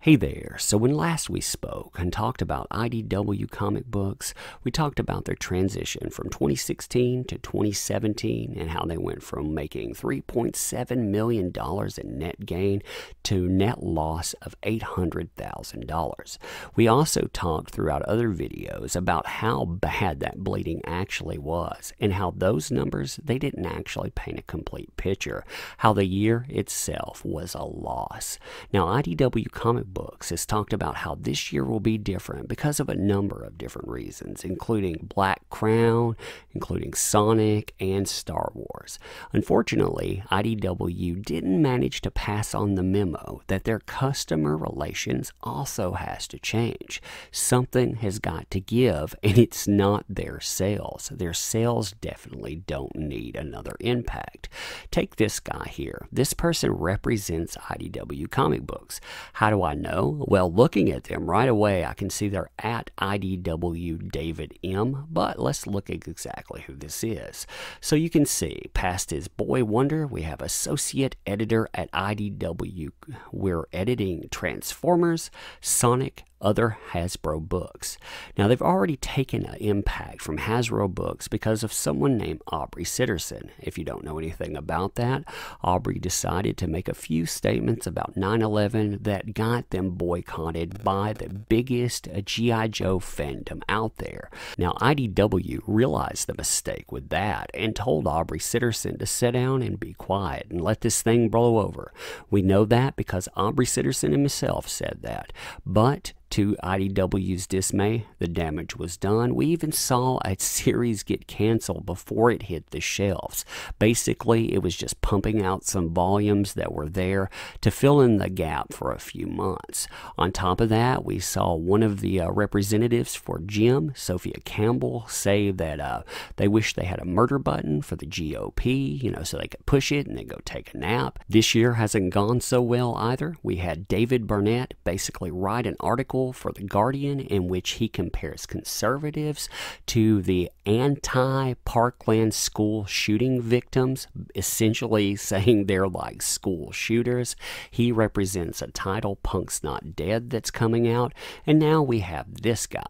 Hey there, so when last we spoke and talked about IDW comic books, we talked about their transition from 2016 to 2017 and how they went from making $3.7 million in net gain to net loss of $800,000. We also talked throughout other videos about how bad that bleeding actually was and how those numbers, they didn't actually paint a complete picture, how the year itself was a loss. Now, IDW comic books has talked about how this year will be different because of a number of different reasons, including Black Crown, including Sonic, and Star Wars. Unfortunately, IDW didn't manage to pass on the memo that their customer relations also has to change. Something has got to give, and it's not their sales. Their sales definitely don't need another impact. Take this guy here. This person represents IDW comic books. How do I know? Well, looking at them right away, I can see they're at IDW David M, but let's look at exactly who this is. So you can see, past his Boy Wonder, we have associate editor at IDW. We're editing Transformers, Sonic, other Hasbro books. Now, they've already taken an impact from Hasbro books because of someone named Aubrey Sitterson. If you don't know anything about that, Aubrey decided to make a few statements about 9/11 that got them boycotted by the biggest G.I. Joe fandom out there. Now, IDW realized the mistake with that and told Aubrey Sitterson to sit down and be quiet and let this thing blow over. We know that because Aubrey Sitterson himself said that. But to IDW's dismay, the damage was done. We even saw a series get canceled before it hit the shelves. Basically, it was just pumping out some volumes that were there to fill in the gap for a few months. On top of that, we saw one of the representatives for Jim, Sophia Campbell, say that they wish they had a murder button for the GOP, so they could push it and then go take a nap. This year hasn't gone so well either. We had David Burnett basically write an article for The Guardian in which he compares conservatives to the anti-Parkland school shooting victims, essentially saying they're like school shooters. He represents a title, Punk's Not Dead, that's coming out, and now we have this guy.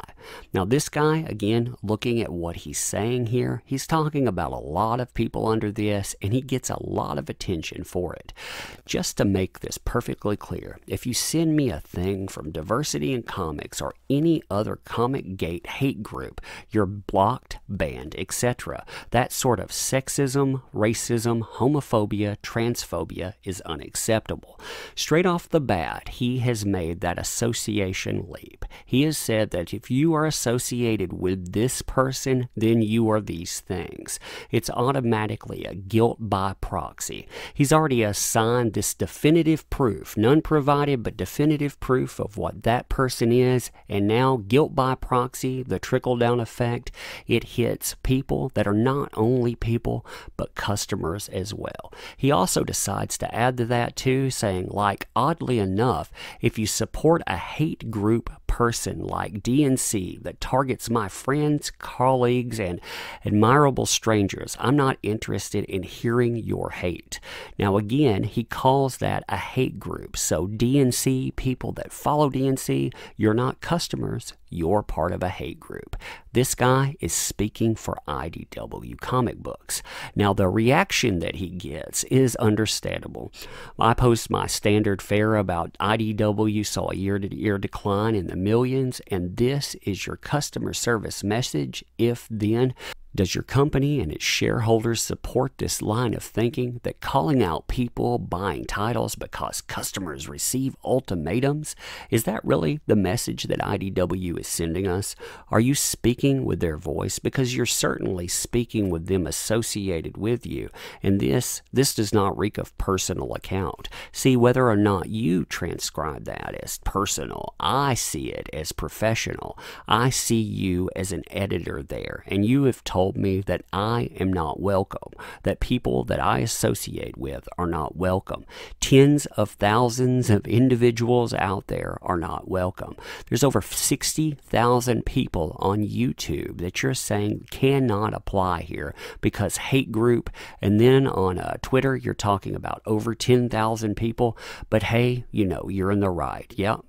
Now, this guy, again, looking at what he's saying here, he's talking about a lot of people under this, and he gets a lot of attention for it. Just to make this perfectly clear, if you send me a thing from Diversity in Comics or any other Comic Gate hate group, you're blocked, banned, etc. That sort of sexism, racism, homophobia, transphobia is unacceptable. Straight off the bat, he has made that association leap. He has said that if you are associated with this person, then you are these things. It's automatically a guilt by proxy. He's already assigned this definitive proof, none provided but definitive proof of what that person is, and now guilt by proxy, the trickle-down effect, it hits people that are not only people but customers as well. He also decides to add to that too, saying, like, oddly enough, if you support a hate group person like DNC that targets my friends, colleagues, and admirable strangers, I'm not interested in hearing your hate. Now again, he calls that a hate group. So DNC, people that follow DNC, you're not customers, you're part of a hate group. This guy is speaking for IDW comic books. Now, the reaction that he gets is understandable. I post my standard fare about IDW saw a year-to-year decline in the millions, and this is your customer service message. If then, does your company and its shareholders support this line of thinking that calling out people buying titles because customers receive ultimatums? Is that really the message that IDW is sending us? Are you speaking with their voice? Because you're certainly speaking with them associated with you. And this does not reek of personal account. See, whether or not you transcribe that as personal, I see it as professional. I see you as an editor there, and you have told told me that I am not welcome, that people that I associate with are not welcome. Tens of thousands of individuals out there are not welcome. There's over 60,000 people on YouTube that you're saying cannot apply here because hate group, and then on Twitter you're talking about over 10,000 people, but hey, you know, you're in the right. Yep.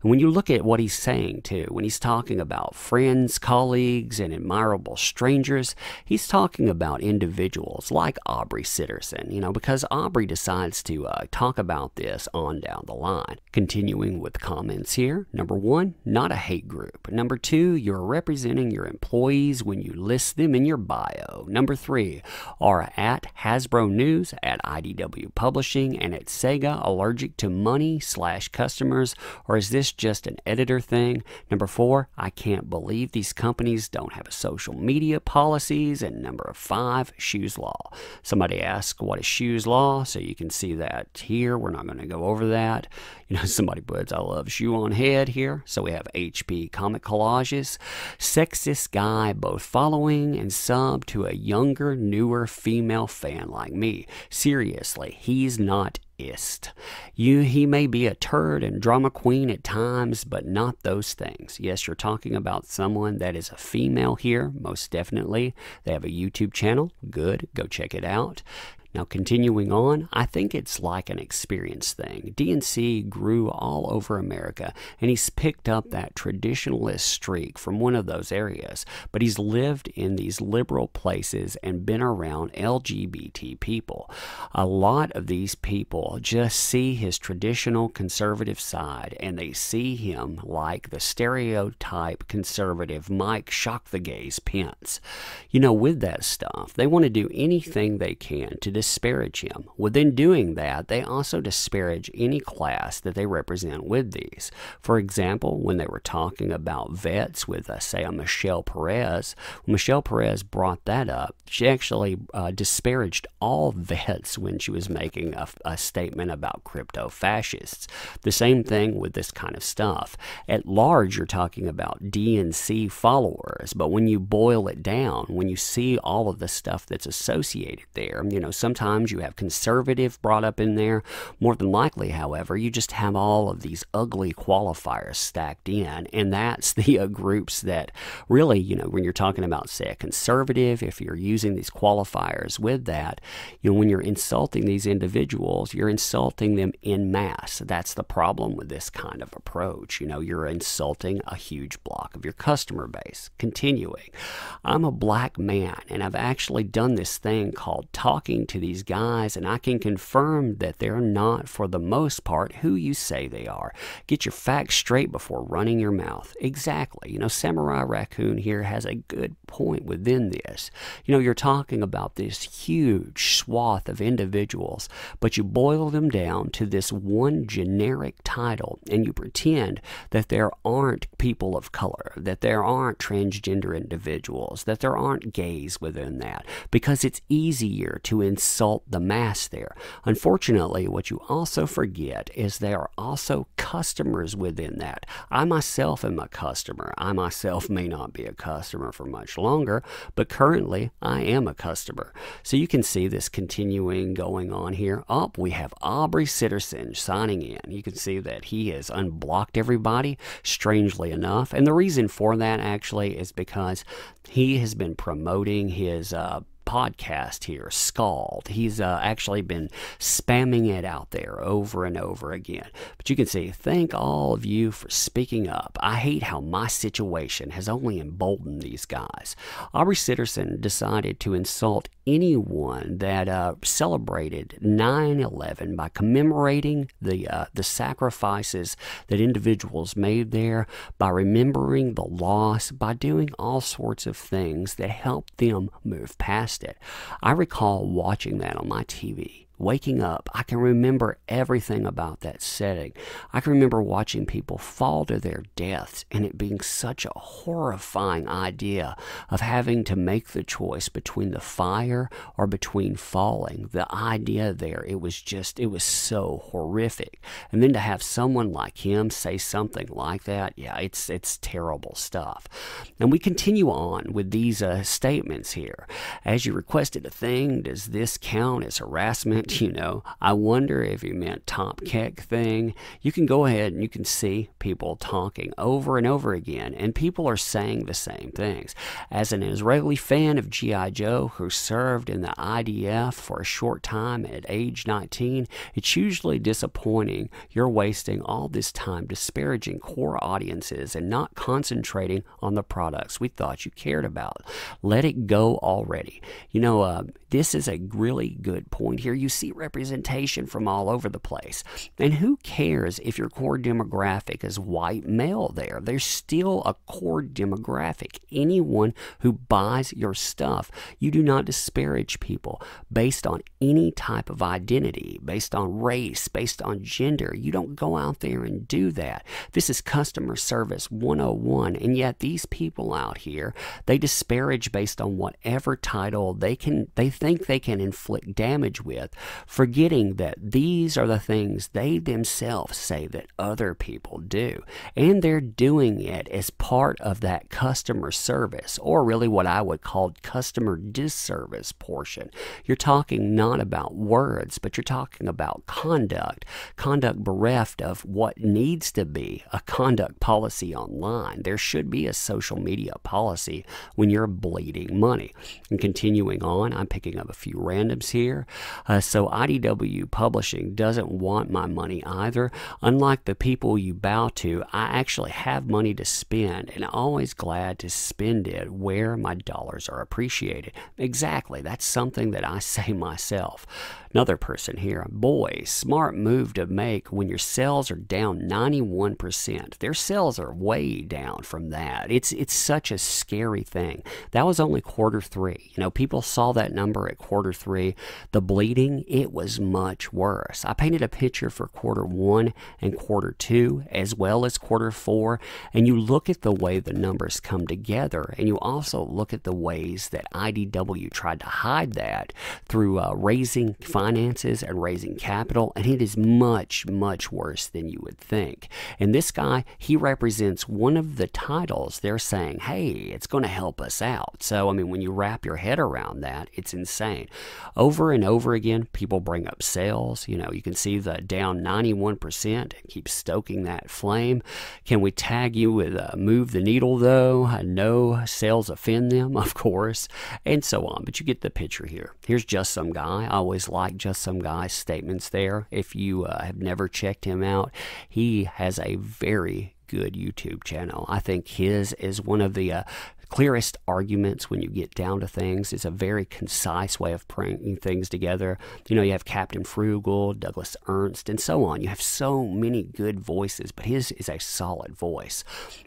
And when you look at what he's saying too, when he's talking about friends, colleagues, and admirable strangers, he's talking about individuals like Aubrey Sitterson, you know, because Aubrey decides to talk about this on down the line. Continuing with comments here. Number 1, not a hate group. Number 2, you're representing your employees when you list them in your bio. Number 3, are at Hasbro News, at IDW Publishing, and at Sega allergic to money/customers, or is this just an editor thing? Number 4, I can't believe these companies don't have a social media policies. And number 5, Shoes Law. Somebody asked what is Shoes Law, so you can see that here. We're not going to go over that. You know, somebody puts I love shoe on head here. So we have HP comic collages. Sexist guy both following and sub to a younger, newer female fan like me. Seriously, he's not ist. He may be a turd and drama queen at times, but not those things. Yes, you're talking about someone that is a female here, most definitely. They have a YouTube channel. Good, go check it out. Now, continuing on, I think it's like an experience thing. DNC grew all over America, and he's picked up that traditionalist streak from one of those areas, but he's lived in these liberal places and been around LGBT people. A lot of these people just see his traditional conservative side, and they see him like the stereotype conservative Mike Shock the Gays Pence. You know, with that stuff, they want to do anything they can to disparage him. Within doing that, they also disparage any class that they represent with these. For example, when they were talking about vets with, say, a Michelle Perez, when Michelle Perez brought that up, she actually disparaged all vets when she was making a statement about crypto-fascists. The same thing with this kind of stuff. At large, you're talking about DNC followers, but when you boil it down, when you see all of the stuff that's associated there, you know, sometimes you have conservative brought up in there. More than likely, however, you just have all of these ugly qualifiers stacked in, and that's the groups that really, you know, when you're talking about, say, a conservative, if you're using these qualifiers with that, you know, when you're insulting these individuals, you're insulting them en masse. That's the problem with this kind of approach. You know, you're insulting a huge block of your customer base. Continuing, I'm a black man, and I've actually done this thing called talking to these guys, and I can confirm that they're not, for the most part, who you say they are. Get your facts straight before running your mouth. Exactly. You know, Samurai Raccoon here has a good point within this. You know, you're talking about this huge swath of individuals, but you boil them down to this one generic title, and you pretend that there aren't people of color, that there aren't transgender individuals, that there aren't gays within that, because it's easier to insult the mass there. Unfortunately, what you also forget is there are also customers within that. I myself am a customer. I myself may not be a customer for much longer, but currently I am a customer. So you can see this continuing going on here. Up, we have Aubrey Sitterson signing in. You can see that he has unblocked everybody, strangely enough. And the reason for that actually is because he has been promoting his podcast here, Scald. He's actually been spamming it out there over and over again. But you can see, thank all of you for speaking up. I hate how my situation has only emboldened these guys. Aubrey Sitterson decided to insult anyone that celebrated 9/11 by commemorating the sacrifices that individuals made there, by remembering the loss, by doing all sorts of things that helped them move past it. I recall watching that on my TV waking up. I can remember everything about that setting. I can remember watching people fall to their deaths and it being such a horrifying idea of having to make the choice between the fire or between falling. The idea there, it was so horrific. And then to have someone like him say something like that, yeah, it's terrible stuff. And we continue on with these statements here. As you requested a thing, does this count as harassment? You know, I wonder if you meant top keck thing. You can go ahead and you can see people talking over and over again, and people are saying the same things. As an Israeli fan of G.I. Joe who served in the IDF for a short time at age 19, it's usually disappointing you're wasting all this time disparaging core audiences and not concentrating on the products we thought you cared about. Let it go already. You know, this is a really good point here. You see representation from all over the place. And who cares if your core demographic is white male there? There's still a core demographic. Anyone who buys your stuff, you do not disparage people based on any type of identity, based on race, based on gender. You don't go out there and do that. This is customer service 101. And yet these people out here, they disparage based on whatever title they think they can inflict damage with, forgetting that these are the things they themselves say that other people do. And they're doing it as part of that customer service, or really what I would call customer disservice portion. You're talking not about words, but you're talking about conduct bereft of what needs to be a conduct policy online. There should be a social media policy when you're bleeding money. And continuing on, I'm picking up a few randoms here. So IDW Publishing doesn't want my money either. Unlike the people you bow to, I actually have money to spend and always glad to spend it where my dollars are appreciated. Exactly. That's something that I say myself. Another person here, boy, smart move to make when your sales are down 91%. Their sales are way down from that. It's such a scary thing. That was only Q3. You know, people saw that number at Q3. The bleeding, it was much worse. I painted a picture for Q1 and Q2 as well as Q4, and you look at the way the numbers come together, and you also look at the ways that IDW tried to hide that through raising finances and raising capital, and it is much, much worse than you would think. And this guy, he represents one of the titles they're saying, hey, it's going to help us out. So, I mean, when you wrap your head around that, it's insane. Over and over again, people bring up sales. You know, you can see the down 91%, keep stoking that flame. Can we tag you with move the needle, though? No, sales offend them, of course, and so on. But you get the picture here. Here's Just Some Guy. I always like Just Some Guy's statements there. If you have never checked him out, he has a very good YouTube channel. I think his is one of the clearest arguments when you get down to things. It's a very concise way of bringing things together. You know, you have Captain Frugal, Douglas Ernst, and so on. You have so many good voices, but his is a solid voice.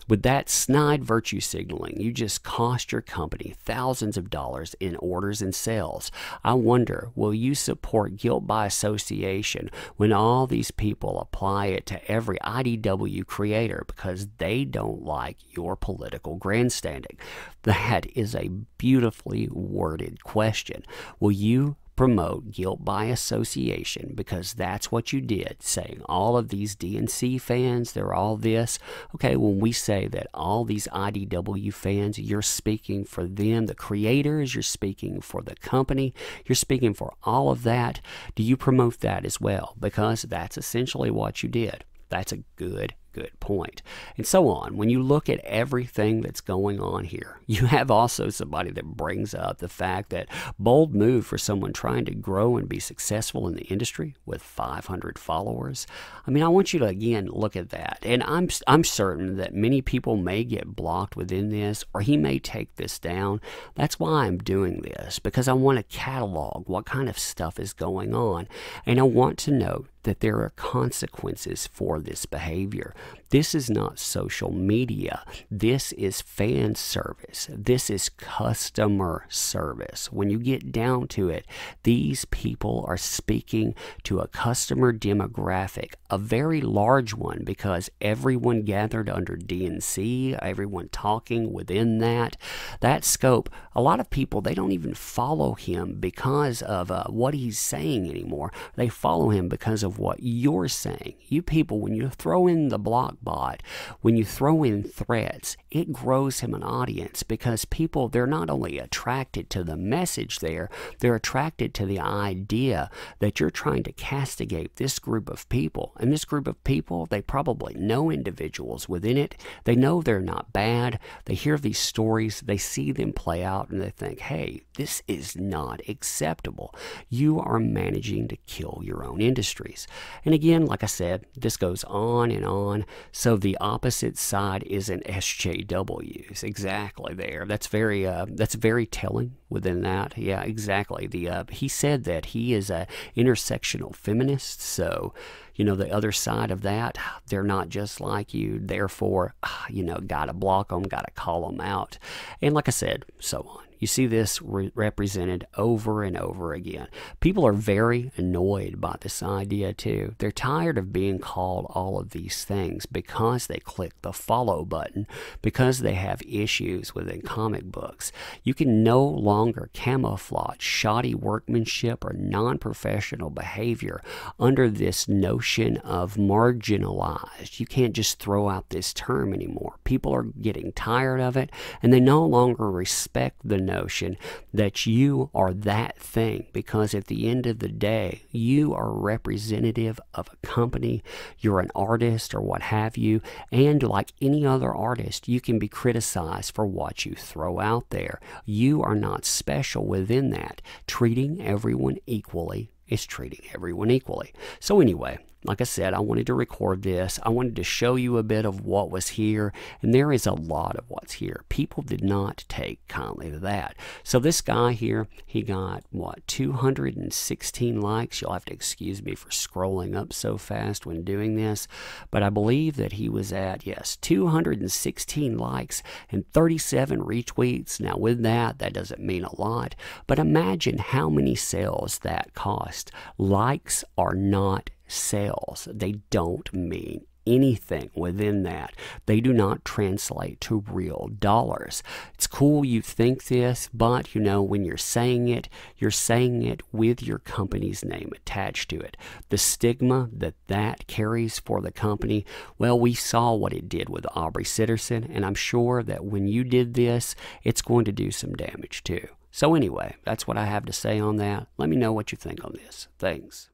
With that snide virtue signaling, you just cost your company thousands of dollars in orders and sales. I wonder, will you support guilt by association when all these people apply it to every IDW creator because they don't like your political grandstanding? That is a beautifully worded question. Will you promote guilt by association because that's what you did, saying all of these DNC fans, they're all this? Okay, when we say that all these IDW fans, you're speaking for them, the creators, you're speaking for the company, you're speaking for all of that. Do you promote that as well? Because that's essentially what you did. That's a good point. And so on. When you look at everything that's going on here, you have also somebody that brings up the fact that bold move for someone trying to grow and be successful in the industry with 500 followers. I mean, I want you to again look at that. And I'm certain that many people may get blocked within this, or he may take this down. That's why I'm doing this, because I want to catalog what kind of stuff is going on. And I want to note that there are consequences for this behavior. This is not social media. This is fan service. This is customer service. When you get down to it, these people are speaking to a customer demographic, a very large one, because everyone gathered under DNC, everyone talking within that scope. A lot of people, they don't even follow him because of what he's saying anymore. They follow him because of what you're saying. You people, when you throw in the block bot, when you throw in threats, it grows him an audience, because people, they're not only attracted to the message there, they're attracted to the idea that you're trying to castigate this group of people. And this group of people, they probably know individuals within it. They know they're not bad. They hear these stories, they see them play out, and they think, hey, this is not acceptable. You are managing to kill your own industries. And again, like I said, this goes on and on. So the opposite side is an SJWs. Exactly there. That's very telling within that. Yeah, exactly. He said that he is a intersectional feminist. So, you know, the other side of that, they're not just like you. Therefore, you know, gotta block them, gotta call them out. And like I said, so on. You see this represented over and over again. People are very annoyed by this idea too. They're tired of being called all of these things because they click the follow button, because they have issues within comic books. You can no longer camouflage shoddy workmanship or non-professional behavior under this notion of marginalized. You can't just throw out this term anymore. People are getting tired of it, and they no longer respect the notion that you are that thing, because at the end of the day, you are representative of a company, you're an artist or what have you, and like any other artist, you can be criticized for what you throw out there. You are not special within that. Treating everyone equally is treating everyone equally. So anyway, like I said, I wanted to record this. I wanted to show you a bit of what was here, and there is a lot of what's here. People did not take kindly to that. So this guy here, he got, what, 216 likes? You'll have to excuse me for scrolling up so fast when doing this, but I believe that he was at, yes, 216 likes and 37 retweets. Now with that doesn't mean a lot, but imagine how many sales that cost. Likes are not sales. They don't mean anything within that. They do not translate to real dollars. It's cool you think this, but you know, when you're saying it with your company's name attached to it. The stigma that carries for the company, well, we saw what it did with Aubrey Sitterson, and I'm sure that when you did this, it's going to do some damage too. So anyway, that's what I have to say on that. Let me know what you think on this. Thanks.